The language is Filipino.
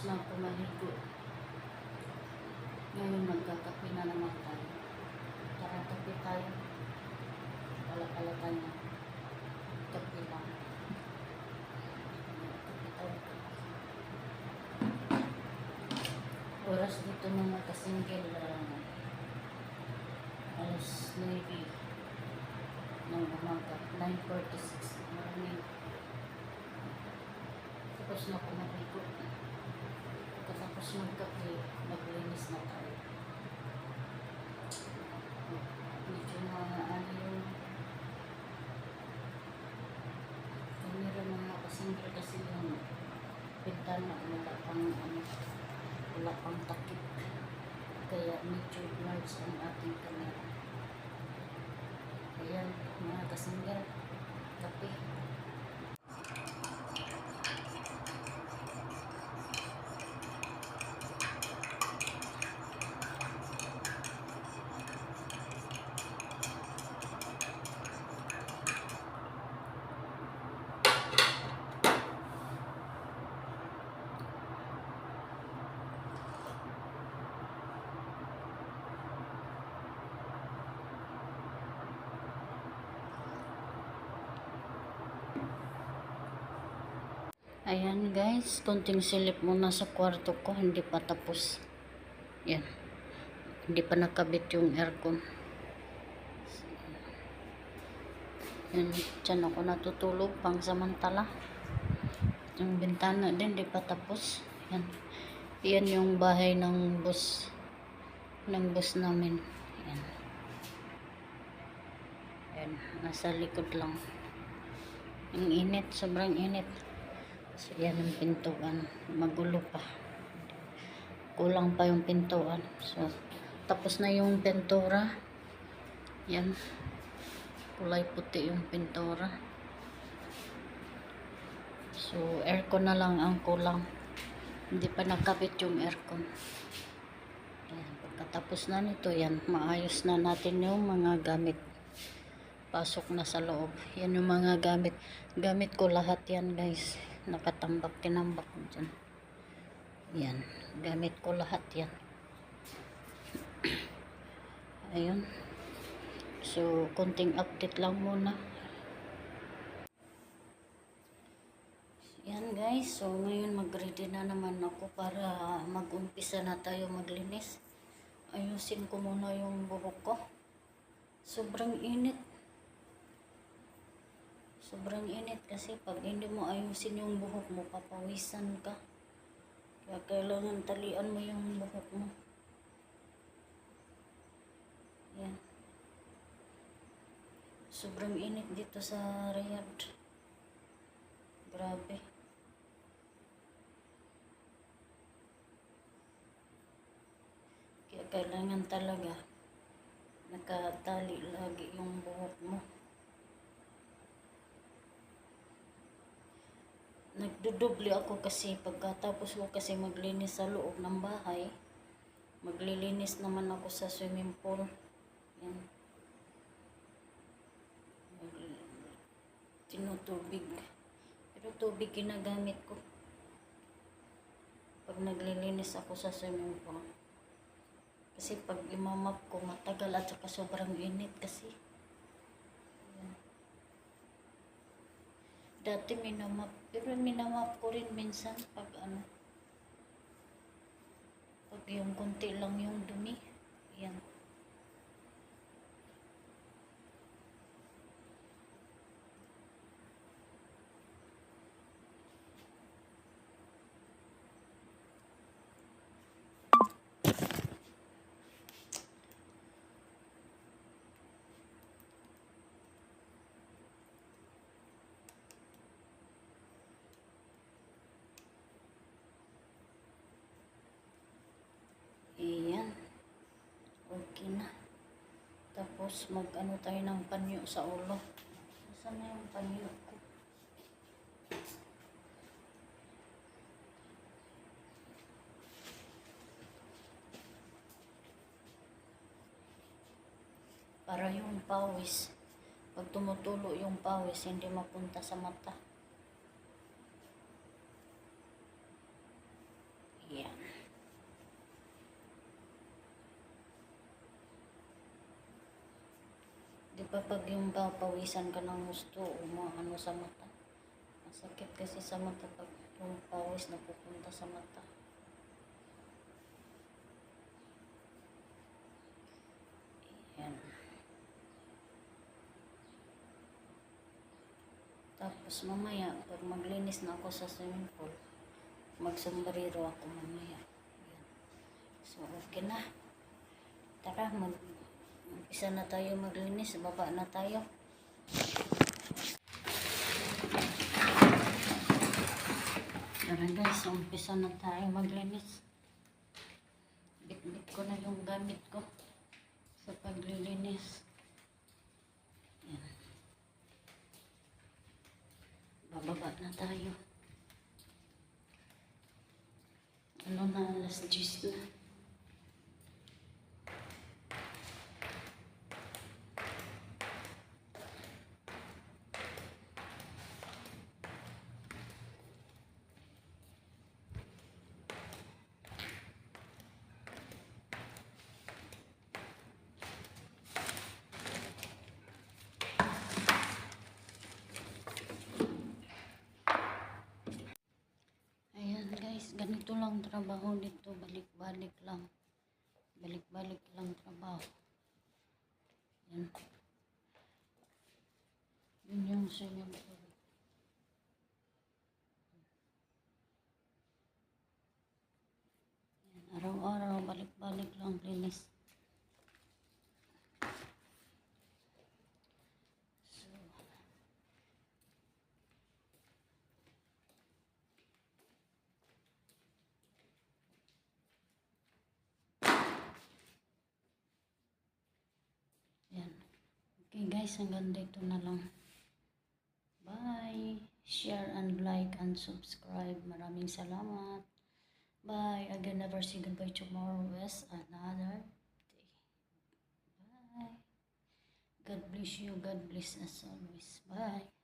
na ako maligo. Ngayon magkakape na naman tayo. Tara, kape tayo. Pala tayo. Kape lang. Kape tayo. Oras dito mga kasinggil. Alas 9 ng umaga. 9:46. Maraming. Tapos na ako maligo. Katapos magkape, maglinis na tayo. Medyo na yung camera mga kasinggil kasi yung bintana wala pang takip. Kaya medyo large ang ating camera. Ayan mga kasinggil, kape. Ayan guys, konting silip muna sa kwarto ko, hindi pa tapos. Yan, hindi pa nakabit yung aircon. Yan, dyan ako natutulog pang samantala. Yung bintana din, hindi pa tapos. Yan, yan yung bahay ng boss namin. Yan. Yan, nasa likod lang. Ang init, sobrang init. So yan ang pintuan, magulo pa, kulang pa yung pintuan. So tapos na yung pintura. Yan, kulay puti yung pintura. So aircon na lang ang kulang, hindi pa nakabit yung aircon. Yan, pagkatapos na nito, yan, maayos na natin yung mga gamit. Pasok na sa loob. Yan yung mga gamit ko lahat yan guys, nakatambak, tinambak ko dyan. Yan, gamit ko lahat yan. Ayun, so konting update lang muna. Yan guys, so ngayon mag-ready na naman ako para mag-umpisa na tayo maglinis. Ayusin ko muna yung buhok ko, sobrang init. Sobrang init kasi pag hindi mo ayusin yung buhok mo, papawisan ka. Kaya kailangan talian mo yung buhok mo. Yan. Sobrang init dito sa Riyadh. Grabe. Kaya kailangan talaga nakatali lagi yung buhok mo. Nagdudoble ako kasi pagkatapos ko kasi maglinis sa loob ng bahay, maglilinis naman ako sa swimming pool. Yan. Tinutubig. Pero tubig ginagamit ko pag naglilinis ako sa swimming pool. Kasi pag imamap ko matagal at saka sobrang init kasi. Dati minamap, pero minamap ko rin minsan pag pag yung konti lang yung dumi. Yan. Ayan. Okay na. Tapos mag-ano tayo ng panyo sa ulo. Saan na yung panyo ko? Para yung pawis, pag tumutulo yung pawis, hindi mapunta sa mata. pag yung pawisan ka ng gusto o ano sa mata. Masakit kasi sa mata pag yung pawis na pupunta sa mata. Yan. Tapos mamaya, pag maglinis na ako sa swimming pool, magsombrero ako mamaya. Yan. So, okay na. Tara, umpisa na tayo maglinis. Baba na tayo. Tara guys, umpisa na tayo maglinis. Bit-bit ko na yung gamit ko sa paglilinis. Yan. Bababa na tayo. Ano na, alas 10 na. Ayan guys, ganito lang trabaho dito. Balik-balik lang. Balik-balik lang trabaho. Yan. Yun yung swimming pool. Yan. Araw-araw, balik-balik lang linis. So, yan. Okay guys, hanggang dito na lang. Bye! Share and like and subscribe. Maraming salamat. Bye! Again, never say goodbye. Tomorrow is another day. Bye! God bless you. God bless us always. Bye!